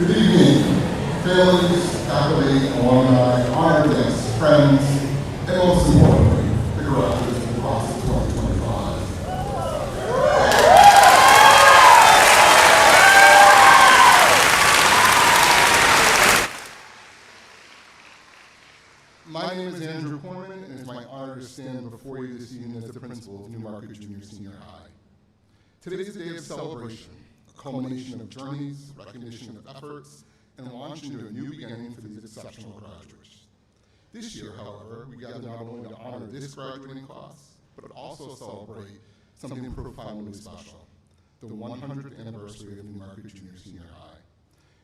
Good evening, families, faculty, alumni, honored guests, friends, and most importantly, the graduates of the class of 2025. My name is Andrew Corman, and it's my honor to stand before you this evening as the principal of Newmarket Junior Senior High. Today is a day of celebration, a culmination of journeys, recognition of efforts, and launch into a new beginning for these exceptional graduates. This year, however, we gather not only to honor this graduating class, but also celebrate something profoundly special, the 100th anniversary of Newmarket Junior Senior High.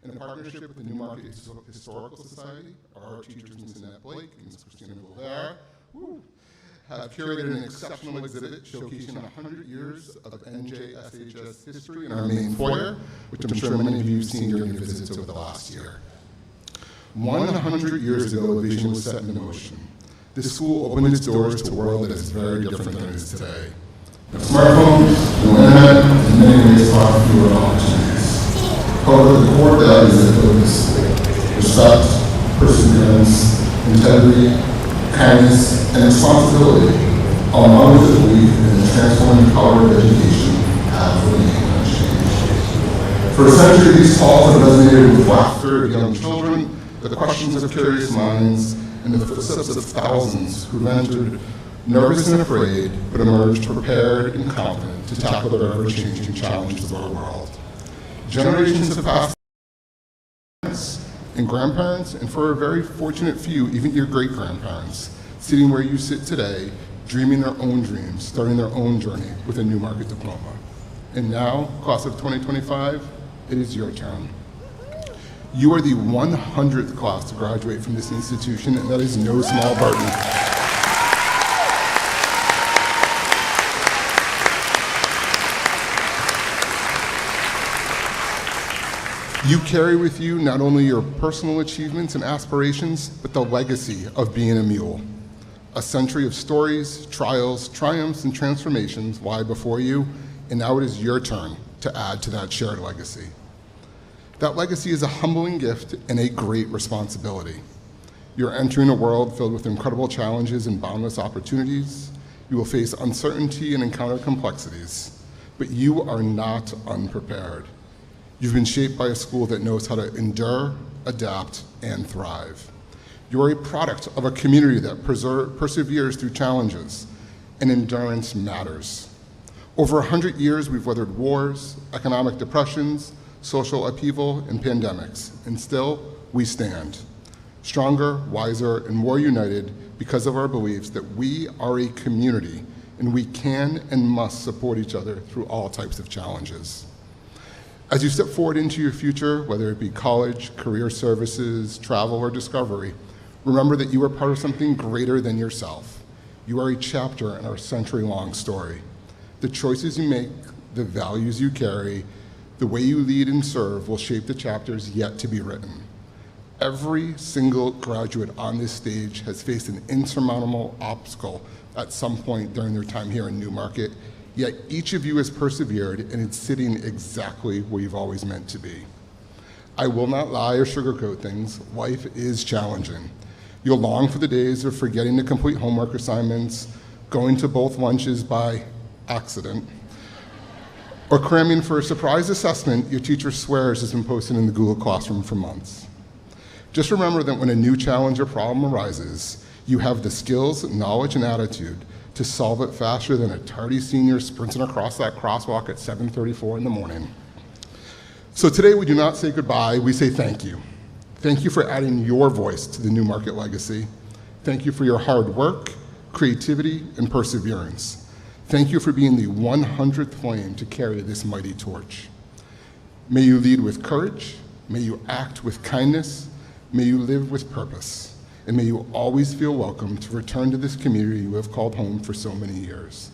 In a partnership with the Newmarket Historical Society, our art teachers, Ms. Annette Blake and Ms. Christina Boulevard, have curated an exceptional exhibit showcasing 100 years of NJSHS history in our main foyer, which I'm sure many of you have seen during your visits over the last year. 100 years ago, a vision was set in motion. This school opened its doors to a world that is very different than it is today. No smartphones, no internet, in many ways far fewer opportunities. However, the core values that build this school, respect, perseverance, integrity, kindness, and responsibility, all models that believe in the transforming power of education, have remained unchanged. For a century, these halls have resonated with laughter of young children, the questions of curious minds, and the footsteps of thousands who entered nervous and afraid, but emerged prepared and confident to tackle the ever-changing challenges of our world. Generations have passed and grandparents, and for a very fortunate few, even your great-grandparents, sitting where you sit today, dreaming their own dreams, starting their own journey with a Newmarket diploma. And now, class of 2025, it is your turn. You are the 100th class to graduate from this institution, and that is no small burden. You carry with you not only your personal achievements and aspirations, but the legacy of being a mule. A century of stories, trials, triumphs, and transformations lie before you, and now it is your turn to add to that shared legacy. That legacy is a humbling gift and a great responsibility. You're entering a world filled with incredible challenges and boundless opportunities. You will face uncertainty and encounter complexities, but you are not unprepared. You've been shaped by a school that knows how to endure, adapt, and thrive. You are a product of a community that perseveres through challenges, and endurance matters. Over 100 years, we've weathered wars, economic depressions, social upheaval, and pandemics, and still, we stand. Stronger, wiser, and more united because of our beliefs that we are a community, and we can and must support each other through all types of challenges. As you step forward into your future, whether it be college, career services, travel, or discovery, remember that you are part of something greater than yourself. You are a chapter in our century-long story. The choices you make, the values you carry, the way you lead and serve will shape the chapters yet to be written. Every single graduate on this stage has faced an insurmountable obstacle at some point during their time here in Newmarket, yet each of you has persevered and is sitting exactly where you've always meant to be. I will not lie or sugarcoat things. Life is challenging. You'll long for the days of forgetting to complete homework assignments, going to both lunches by accident, or cramming for a surprise assessment your teacher swears has been posted in the Google Classroom for months. Just remember that when a new challenge or problem arises, you have the skills, knowledge, and attitude to solve it faster than a tardy senior sprinting across that crosswalk at 7:34 in the morning. So today we do not say goodbye, we say thank you. Thank you for adding your voice to the Newmarket legacy. Thank you for your hard work, creativity, and perseverance. Thank you for being the 100th flame to carry this mighty torch. May you lead with courage, may you act with kindness, may you live with purpose. And may you always feel welcome to return to this community you have called home for so many years.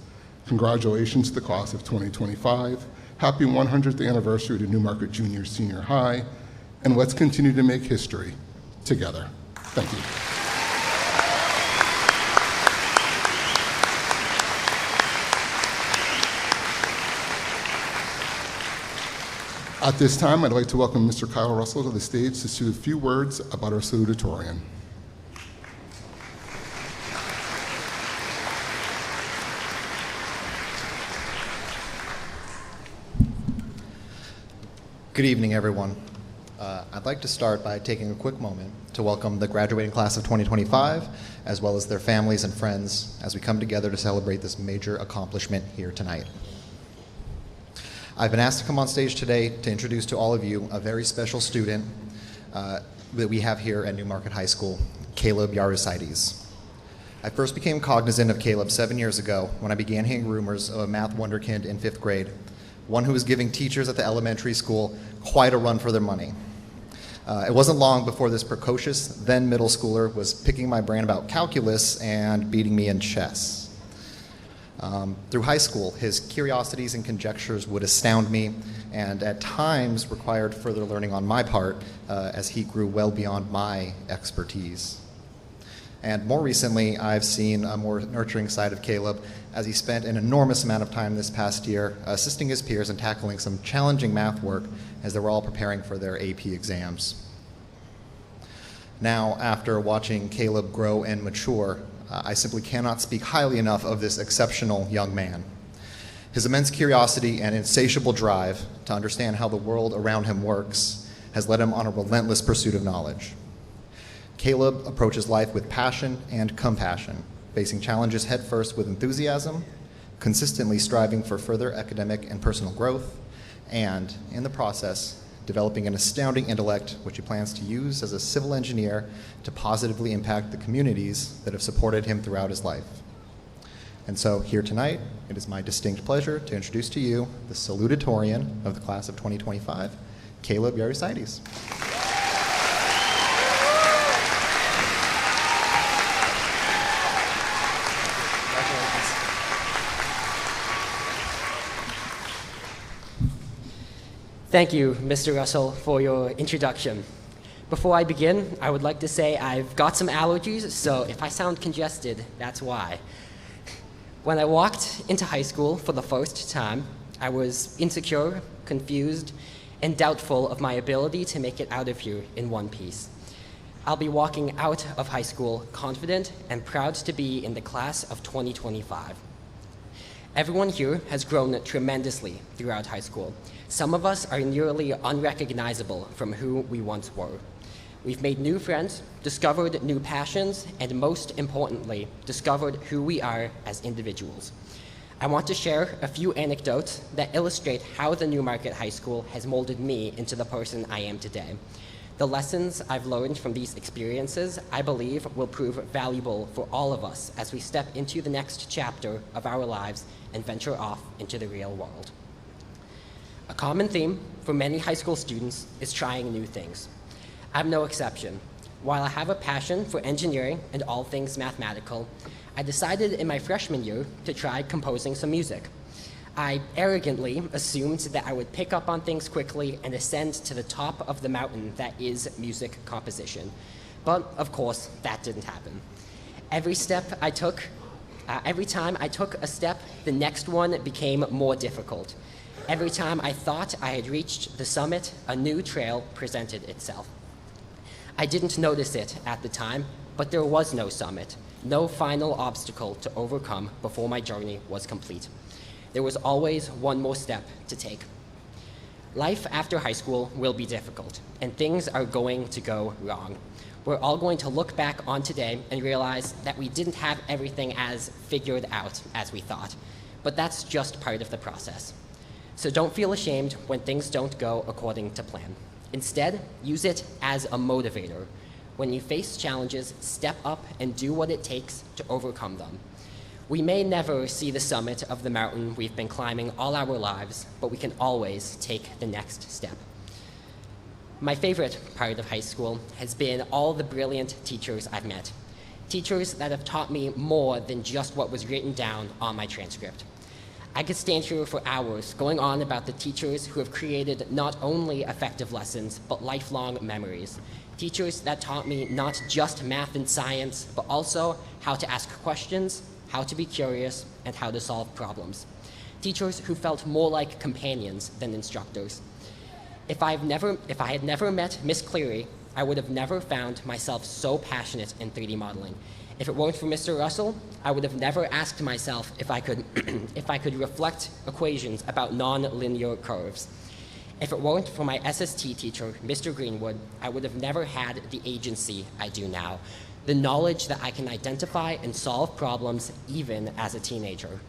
Congratulations to the class of 2025. Happy 100th anniversary to Newmarket Junior Senior High. And let's continue to make history together. Thank you. At this time, I'd like to welcome Mr. Kyle Russell to the stage to say a few words about our Salutatorian. Good evening, everyone. I'd like to start by taking a quick moment to welcome the graduating class of 2025, as well as their families and friends, as we come together to celebrate this major accomplishment here tonight. I've been asked to come on stage today to introduce to all of you a very special student that we have here at Newmarket High School, Caleb Yarusides. I first became cognizant of Caleb 7 years ago when I began hearing rumors of a math wonderkind in 5th grade, one who was giving teachers at the elementary school quite a run for their money. It wasn't long before this precocious, then middle schooler was picking my brain about calculus and beating me in chess. Through high school, his curiosities and conjectures would astound me and at times required further learning on my part as he grew well beyond my expertise. And more recently, I've seen a more nurturing side of Caleb as he spent an enormous amount of time this past year assisting his peers in tackling some challenging math work as they were all preparing for their AP exams. Now, after watching Caleb grow and mature, I simply cannot speak highly enough of this exceptional young man. His immense curiosity and insatiable drive to understand how the world around him works has led him on a relentless pursuit of knowledge. Caleb approaches life with passion and compassion, facing challenges headfirst with enthusiasm, consistently striving for further academic and personal growth, and, in the process, developing an astounding intellect which he plans to use as a civil engineer to positively impact the communities that have supported him throughout his life. And so, here tonight, it is my distinct pleasure to introduce to you the Salutatorian of the class of 2025, Caleb Yarusides. Thank you, Mr. Russell, for your introduction. Before I begin, I would like to say I've got some allergies, so if I sound congested, that's why. When I walked into high school for the first time, I was insecure, confused, and doubtful of my ability to make it out of here in one piece. I'll be walking out of high school confident and proud to be in the class of 2025. Everyone here has grown tremendously throughout high school. Some of us are nearly unrecognizable from who we once were. We've made new friends, discovered new passions, and most importantly, discovered who we are as individuals. I want to share a few anecdotes that illustrate how the Newmarket High School has molded me into the person I am today. The lessons I've learned from these experiences, I believe, will prove valuable for all of us as we step into the next chapter of our lives and venture off into the real world. A common theme for many high school students is trying new things. I'm no exception. While I have a passion for engineering and all things mathematical, I decided in my freshman year to try composing some music. I arrogantly assumed that I would pick up on things quickly and ascend to the top of the mountain that is music composition. But of course, that didn't happen. Every time I took a step, the next one became more difficult. Every time I thought I had reached the summit, a new trail presented itself. I didn't notice it at the time, but there was no summit, no final obstacle to overcome before my journey was complete. There was always one more step to take. Life after high school will be difficult, and things are going to go wrong. We're all going to look back on today and realize that we didn't have everything as figured out as we thought, but that's just part of the process. So don't feel ashamed when things don't go according to plan. Instead, use it as a motivator. When you face challenges, step up and do what it takes to overcome them. We may never see the summit of the mountain we've been climbing all our lives, but we can always take the next step. My favorite part of high school has been all the brilliant teachers I've met. Teachers that have taught me more than just what was written down on my transcript. I could stand here for hours going on about the teachers who have created not only effective lessons, but lifelong memories. Teachers that taught me not just math and science, but also how to ask questions, how to be curious, and how to solve problems. Teachers who felt more like companions than instructors. If I had never met Miss Cleary, I would have never found myself so passionate in 3D modeling. If it weren't for Mr. Russell, I would have never asked myself if I could, if I could reflect equations about non-linear curves. If it weren't for my SST teacher, Mr. Greenwood, I would have never had the agency I do now, the knowledge that I can identify and solve problems even as a teenager.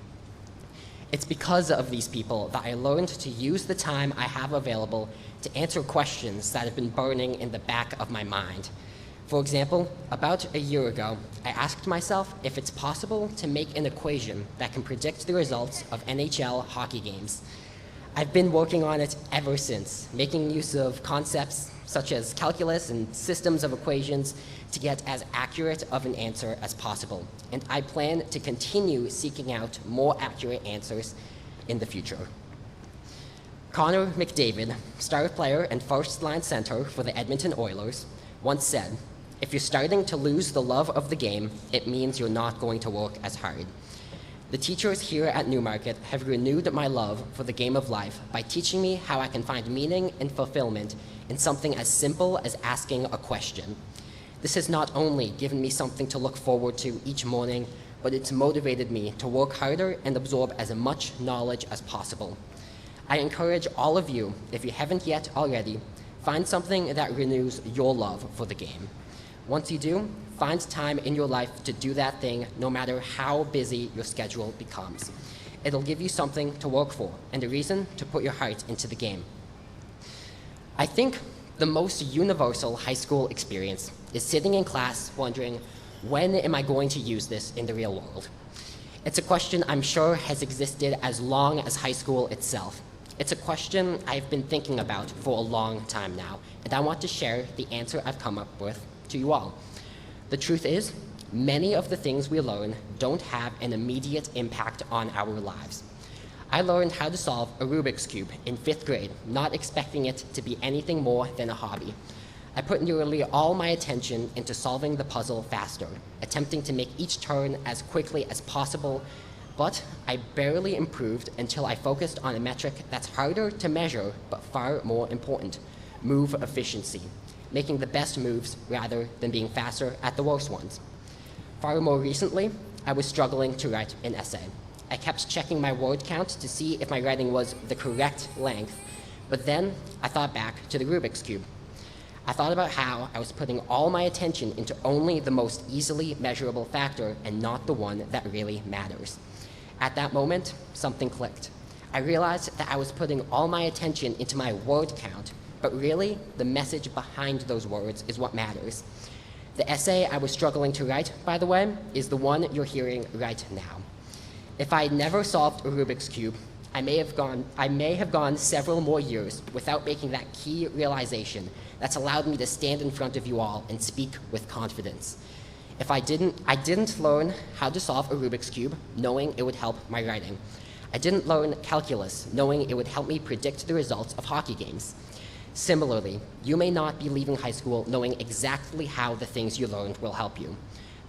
It's because of these people that I learned to use the time I have available to answer questions that have been burning in the back of my mind. For example, about a year ago, I asked myself if it's possible to make an equation that can predict the results of NHL hockey games. I've been working on it ever since, making use of concepts such as calculus and systems of equations to get as accurate of an answer as possible. And I plan to continue seeking out more accurate answers in the future. Connor McDavid, star player and first-line center for the Edmonton Oilers, once said, "If you're starting to lose the love of the game, it means you're not going to work as hard." The teachers here at Newmarket have renewed my love for the game of life by teaching me how I can find meaning and fulfillment in something as simple as asking a question. This has not only given me something to look forward to each morning, but it's motivated me to work harder and absorb as much knowledge as possible. I encourage all of you, if you haven't yet already, find something that renews your love for the game. Once you do, find time in your life to do that thing, no matter how busy your schedule becomes. It'll give you something to work for and a reason to put your heart into the game. I think the most universal high school experience is sitting in class wondering, when am I going to use this in the real world? It's a question I'm sure has existed as long as high school itself. It's a question I've been thinking about for a long time now, and I want to share the answer I've come up with to you all. The truth is, many of the things we learn don't have an immediate impact on our lives. I learned how to solve a Rubik's Cube in 5th grade, not expecting it to be anything more than a hobby. I put nearly all my attention into solving the puzzle faster, attempting to make each turn as quickly as possible, but I barely improved until I focused on a metric that's harder to measure but far more important: move efficiency, making the best moves rather than being faster at the worst ones. Far more recently, I was struggling to write an essay. I kept checking my word count to see if my writing was the correct length, but then I thought back to the Rubik's Cube. I thought about how I was putting all my attention into only the most easily measurable factor and not the one that really matters. At that moment, something clicked. I realized that I was putting all my attention into my word count, but really, the message behind those words is what matters. The essay I was struggling to write, by the way, is the one you're hearing right now. If I had never solved a Rubik's Cube, I may have gone several more years without making that key realization that's allowed me to stand in front of you all and speak with confidence. If I didn't learn how to solve a Rubik's Cube knowing it would help my writing. I didn't learn calculus knowing it would help me predict the results of hockey games. Similarly, you may not be leaving high school knowing exactly how the things you learned will help you.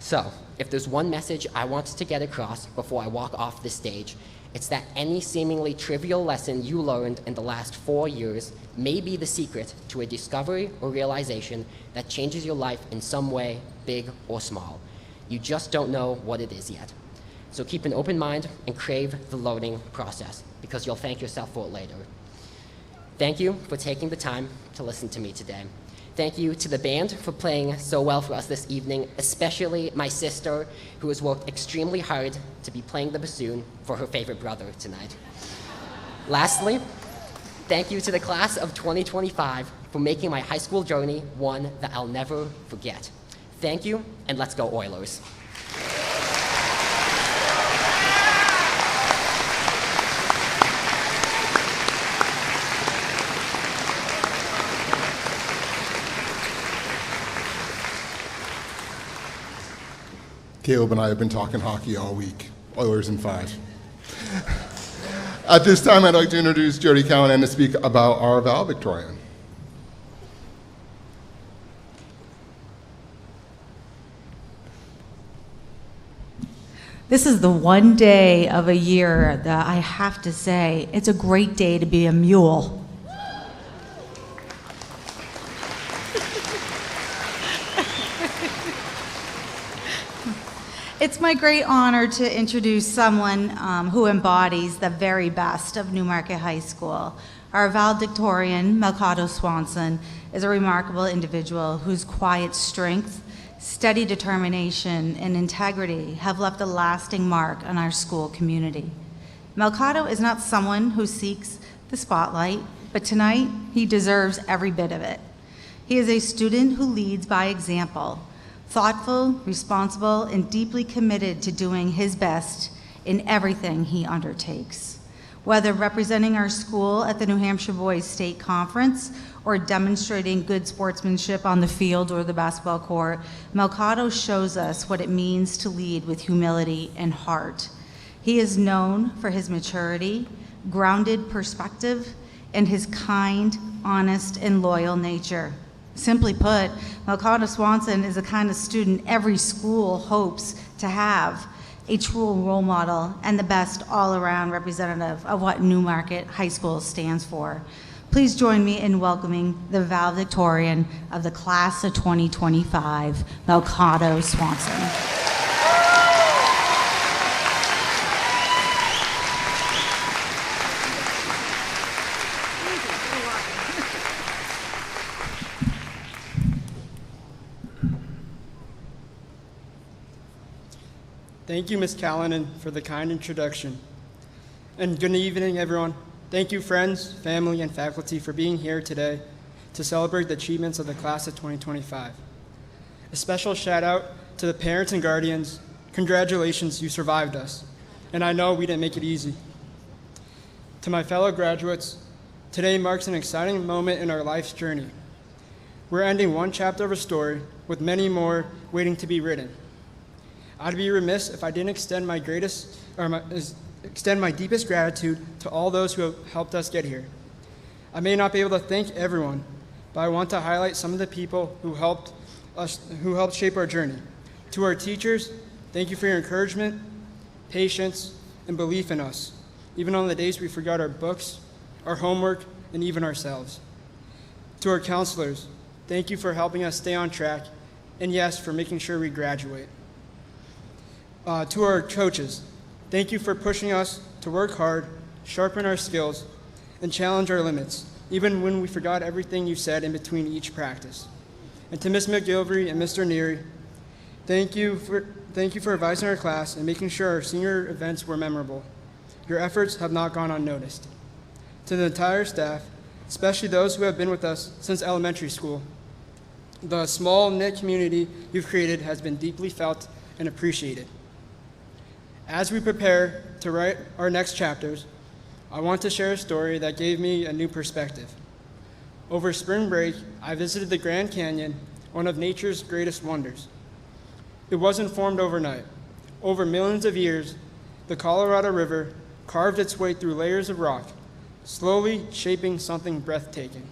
So, if there's one message I want to get across before I walk off this stage, it's that any seemingly trivial lesson you learned in the last 4 years may be the secret to a discovery or realization that changes your life in some way, big or small. You just don't know what it is yet. So keep an open mind and crave the learning process, because you'll thank yourself for it later. Thank you for taking the time to listen to me today. Thank you to the band for playing so well for us this evening, especially my sister, who has worked extremely hard to be playing the bassoon for her favorite brother tonight. Lastly, thank you to the class of 2025 for making my high school journey one that I'll never forget. Thank you, and let's go Oilers. Caleb and I have been talking hockey all week. Oilers in 5. At this time, I'd like to introduce Jody Callahan to speak about our Valedictorian. This is the one day of a year that I have to say, it's a great day to be a mule. It's my great honor to introduce someone who embodies the very best of Newmarket High School. Our valedictorian, Melcado Swanson, is a remarkable individual whose quiet strength, steady determination, and integrity have left a lasting mark on our school community. Melcado is not someone who seeks the spotlight, but tonight he deserves every bit of it. He is a student who leads by example, thoughtful, responsible, and deeply committed to doing his best in everything he undertakes. Whether representing our school at the New Hampshire Boys State Conference or demonstrating good sportsmanship on the field or the basketball court, Melcado shows us what it means to lead with humility and heart. He is known for his maturity, grounded perspective, and his kind, honest, and loyal nature. Simply put, Melcado Swanson is the kind of student every school hopes to have, a true role model and the best all-around representative of what Newmarket High School stands for. Please join me in welcoming the valedictorian of the class of 2025, Melcado Swanson. Thank you, Ms. Callanan, for the kind introduction. And good evening, everyone. Thank you, friends, family, and faculty for being here today to celebrate the achievements of the class of 2025. A special shout out to the parents and guardians. Congratulations, you survived us. And I know we didn't make it easy. To my fellow graduates, today marks an exciting moment in our life's journey. We're ending one chapter of a story with many more waiting to be written. I'd be remiss if I didn't extend my deepest gratitude to all those who have helped us get here. I may not be able to thank everyone, but I want to highlight some of the people who helped shape our journey. To our teachers, thank you for your encouragement, patience, and belief in us, even on the days we forgot our books, our homework, and even ourselves. To our counselors, thank you for helping us stay on track, and yes, for making sure we graduate. To our coaches, thank you for pushing us to work hard, sharpen our skills, and challenge our limits, even when we forgot everything you said in between each practice. And to Ms. McGilvery and Mr. Neary, thank you for advising our class and making sure our senior events were memorable. Your efforts have not gone unnoticed. To the entire staff, especially those who have been with us since elementary school, the small knit community you've created has been deeply felt and appreciated. As we prepare to write our next chapters, I want to share a story that gave me a new perspective. Over spring break, I visited the Grand Canyon, one of nature's greatest wonders. It wasn't formed overnight. Over millions of years, the Colorado River carved its way through layers of rock, slowly shaping something breathtaking.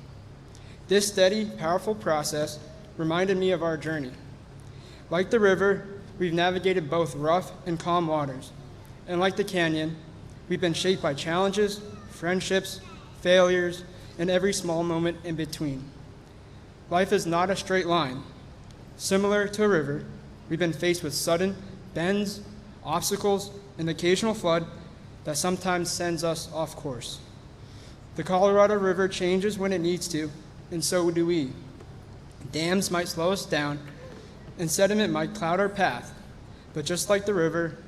This steady, powerful process reminded me of our journey. Like the river, we've navigated both rough and calm waters. And like the canyon, we've been shaped by challenges, friendships, failures, and every small moment in between. Life is not a straight line. Similar to a river, we've been faced with sudden bends, obstacles, and occasional flood that sometimes sends us off course. The Colorado River changes when it needs to, and so do we. Dams might slow us down, and sediment might cloud our path, but just like the river,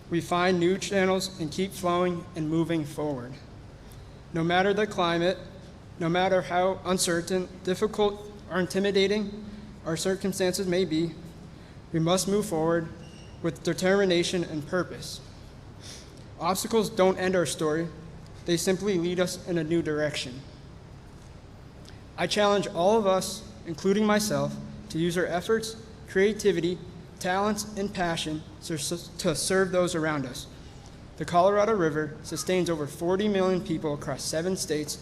we find new channels and keep flowing and moving forward. No matter the climate, no matter how uncertain, difficult, or intimidating our circumstances may be, we must move forward with determination and purpose. Obstacles don't end our story, they simply lead us in a new direction. I challenge all of us, including myself, to use our efforts, creativity, talents, and passion to serve those around us. The Colorado River sustains over 40 million people across 7 states,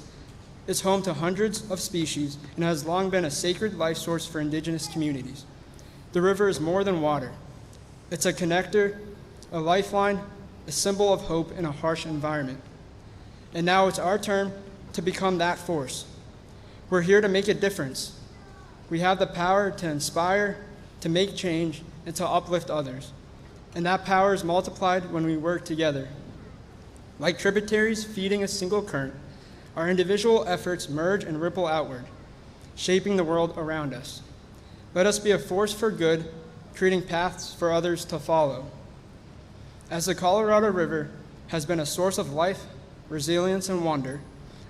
is home to hundreds of species, and has long been a sacred life source for indigenous communities. The river is more than water. It's a connector, a lifeline, a symbol of hope in a harsh environment. And now it's our turn to become that force. We're here to make a difference. We have the power to inspire, to make change, and to uplift others. and that power is multiplied when we work together. Like tributaries feeding a single current, our individual efforts merge and ripple outward, shaping the world around us. Let us be a force for good, creating paths for others to follow. As the Colorado River has been a source of life, resilience, and wonder,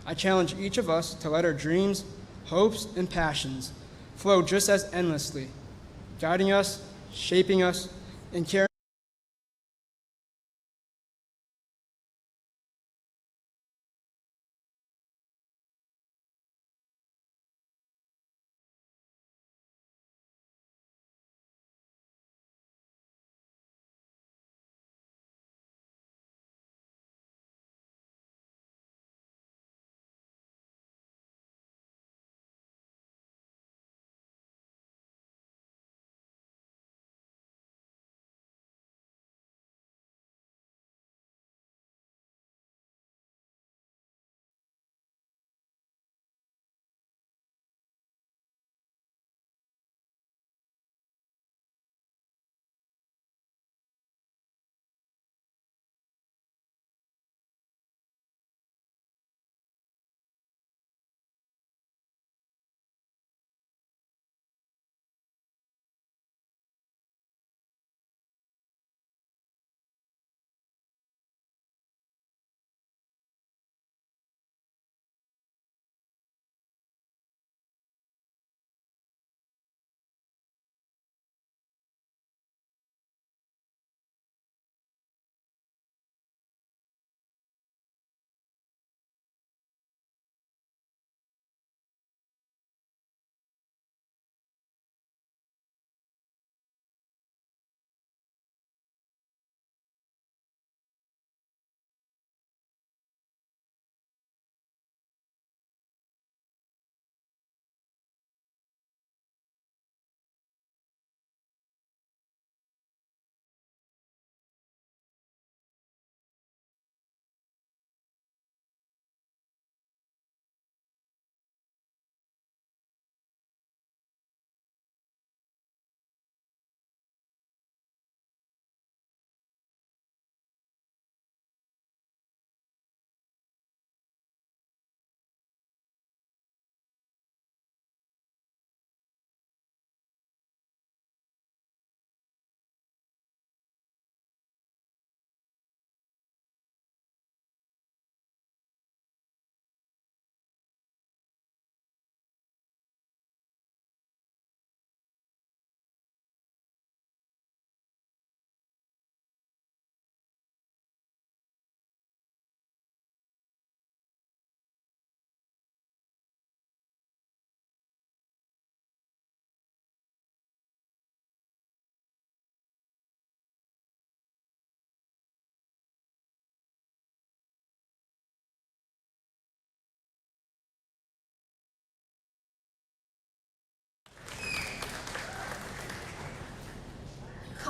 I challenge each of us to let our dreams, hopes, and passions flow just as endlessly, guiding us, shaping us, and carrying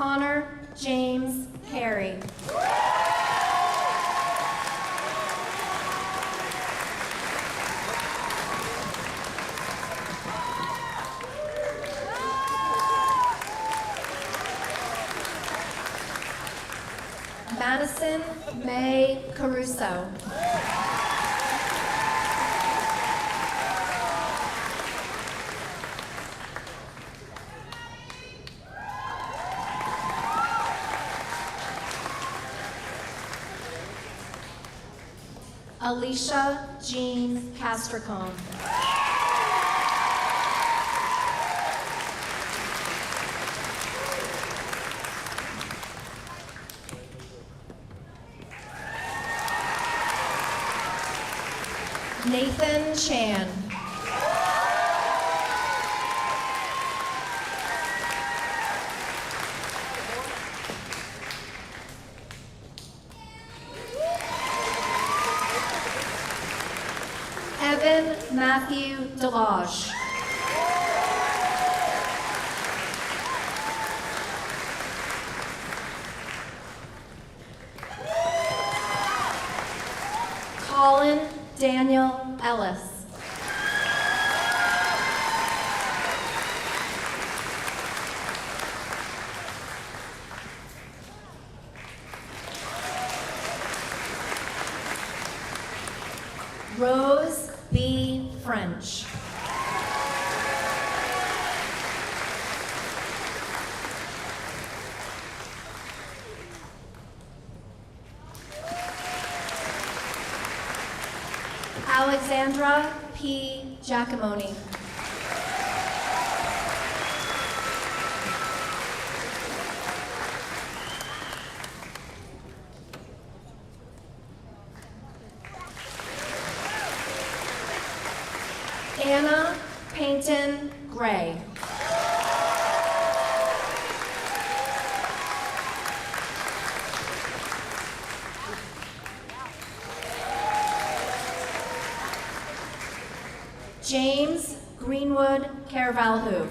Connor James Perry. Madison May Caruso. Alicia Jean Castricone. Nathan Chan. Evan Matthew Delage. Colin Daniel Ellis. Orange. Alexandra P. Giacomoni. Anna Paynton Gray. James Greenwood Carvalho.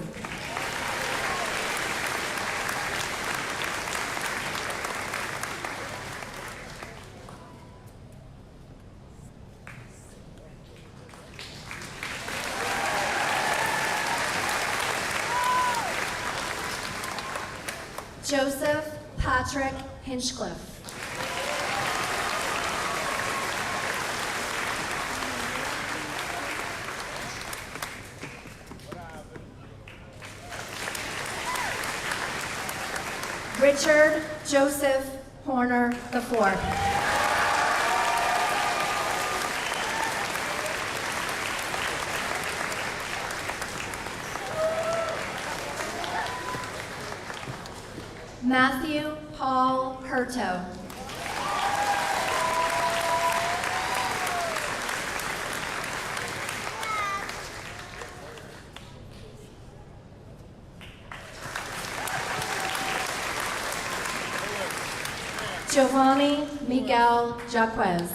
Joseph Patrick Hinchcliffe. Richard Joseph Horner IV. Matthew Paul Hurto. Giovanni Miguel Jaquez.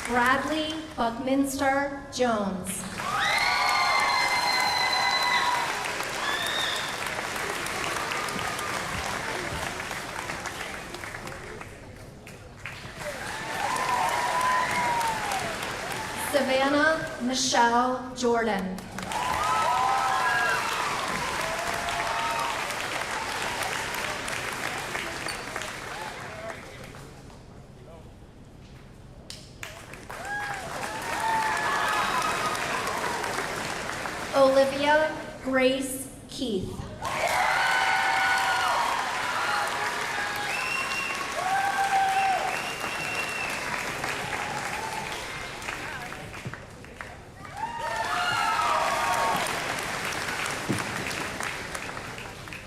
Bradley Buckminster Jones. Savannah Michelle Jordan. Olivia Grace Keith.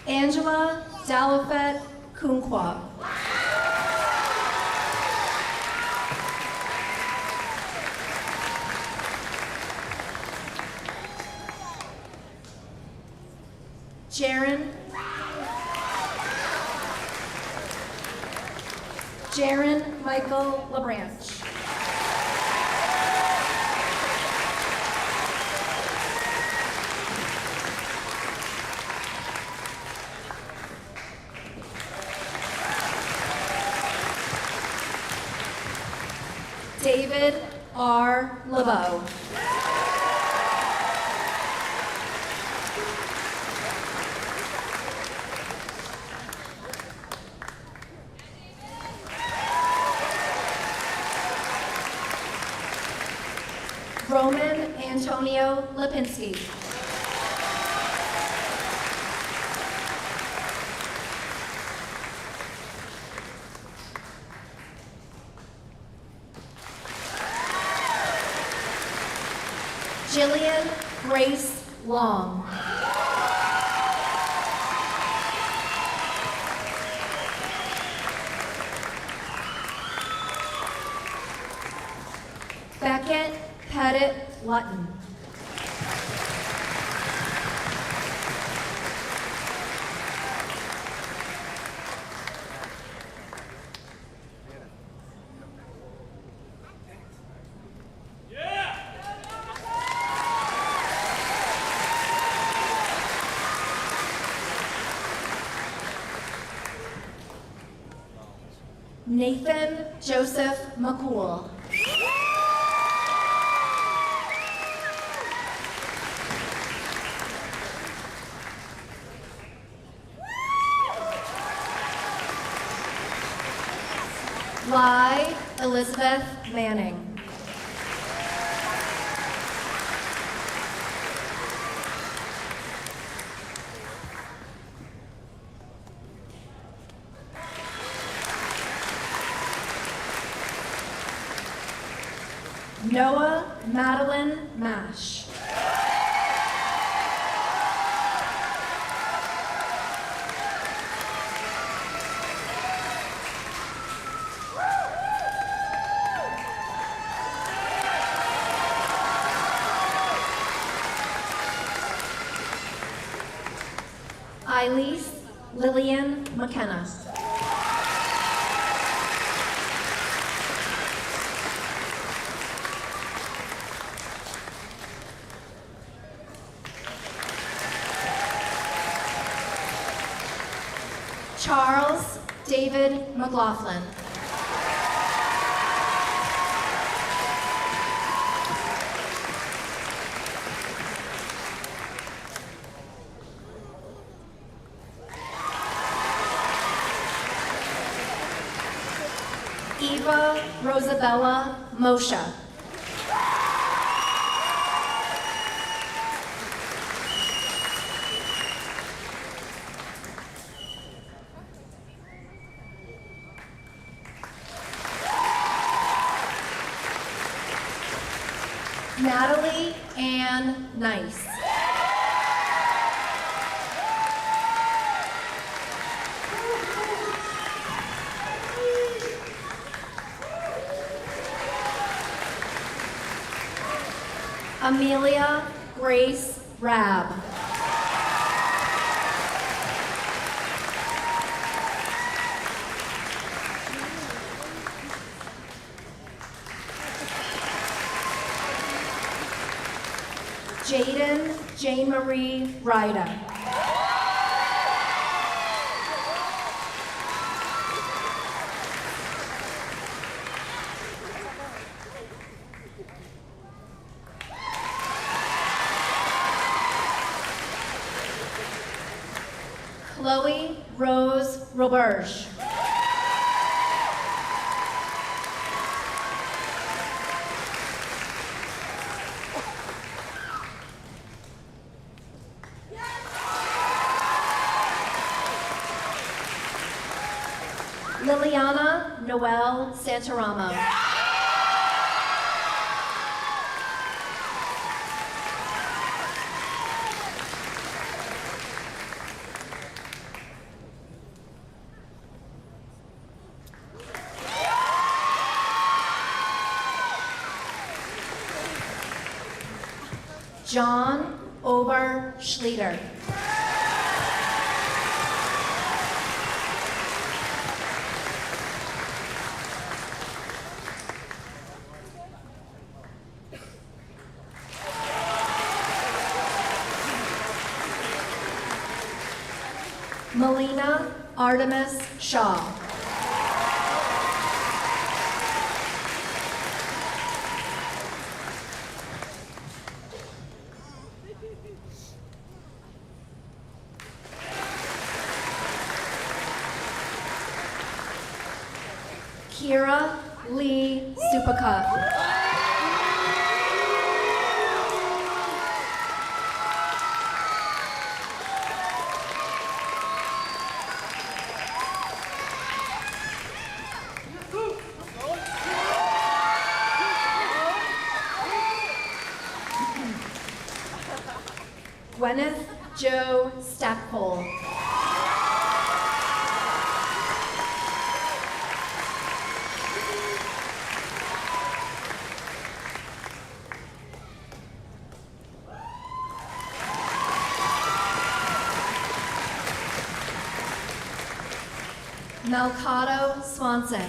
Angela Dalafet Kunqua. Jaron Michael LaBranche. David R. LeBeau. Roman Antonio Lipinski. Jillian Grace Long. Beckett Pettit Lutton. Nathan Joseph McCool. Bly Elizabeth Manning. Noah Madeline Mash. Elise Lillian McKenna. Charles David McLaughlin. Eva Rosabella Moshe. Natalie Ann Nice. Amelia Grace Rabb. Jaden Jane Marie Ryder. Chloe Rose Roberge. Liliana Noel Santaramo. John Ober Schlieder. Melina Artemis Shaw. Kira Lee Supaka. Gwyneth Jo Stackpole. Malcado Swanson.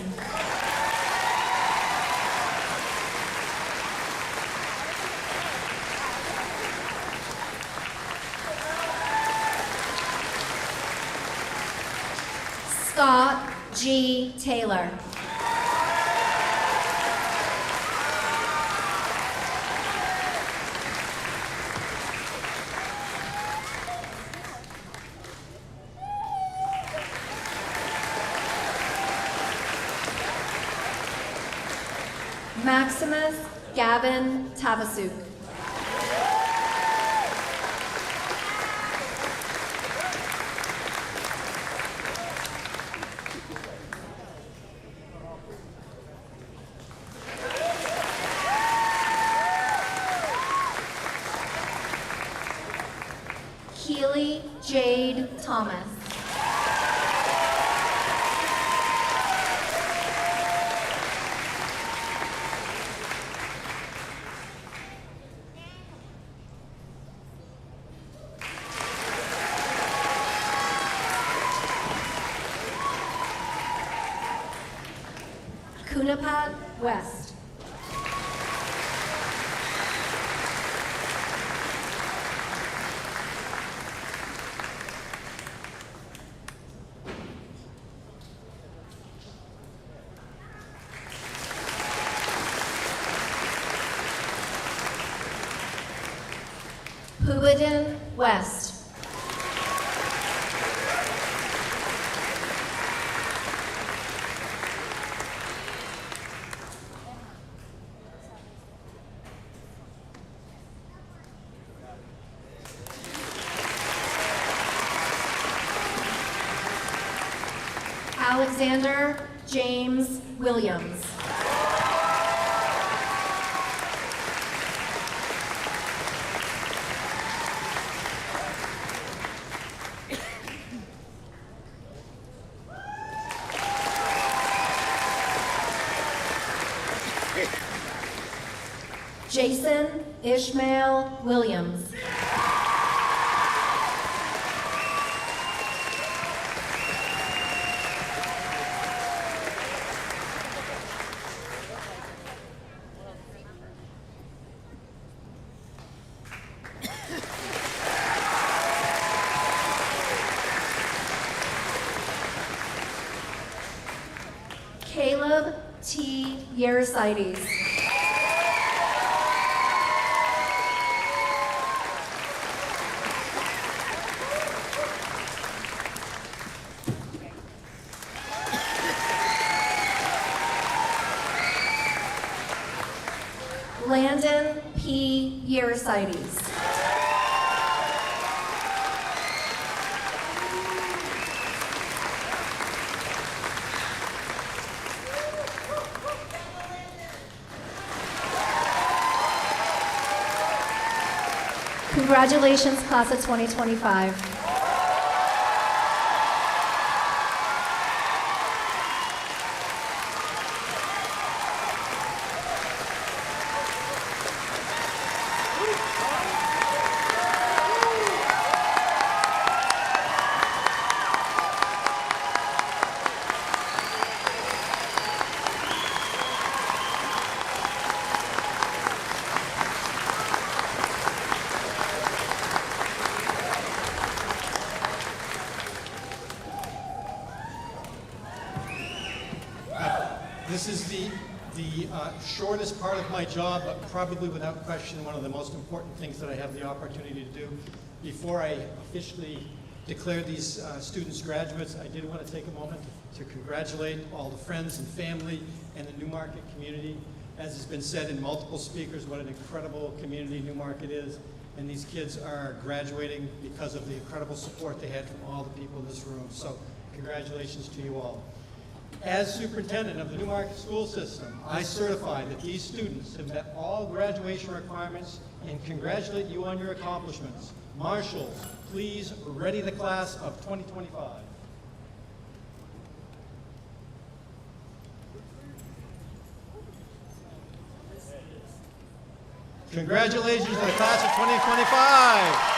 Scott G. Taylor. Maximus Gavin Tavasuk. Keely Jade Thomas. Kunapat West. Puwadin West. Alexander James Williams. Jason Ishmael Williams. Caleb T. Yersides. Landon P. Yersides. Congratulations, class of 2025. This is the shortest part of my job, but probably without question one of the most important things that I have the opportunity to do. Before I officially declare these students graduates, I did want to take a moment to congratulate all the friends and family and the Newmarket community. As has been said in multiple speakers, what an incredible community Newmarket is. And these kids are graduating because of the incredible support they had from all the people in this room. So congratulations to you all. As superintendent of the Newmarket school system, I certify that these students have met all graduation requirements and congratulate you on your accomplishments. Marshals, please ready the class of 2025. Congratulations to the class of 2025.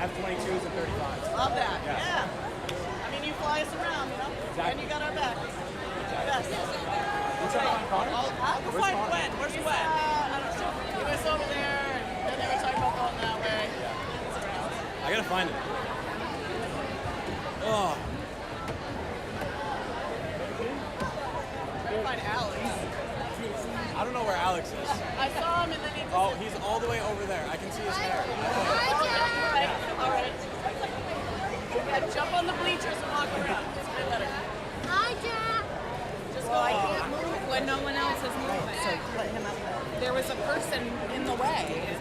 F-22s and 35s. Love that. Yeah. I mean, you fly us around, you know? Exactly. And you got our back. Yes. What's up on Connor? Go find Gwen. Where's Gwen? I don't know. He was over there, and then they were talking about going that way. I gotta find it. Oh. Trying to find Alex. I don't know where Alex is. I saw him, and then he just... Oh, he's all the way over there. I can see his hair. All right. Yeah, jump on the bleachers and walk around. It's way better. Hi, Jack. Just go. I can't move when no one else is moving. So put him up there. There was a person in the way.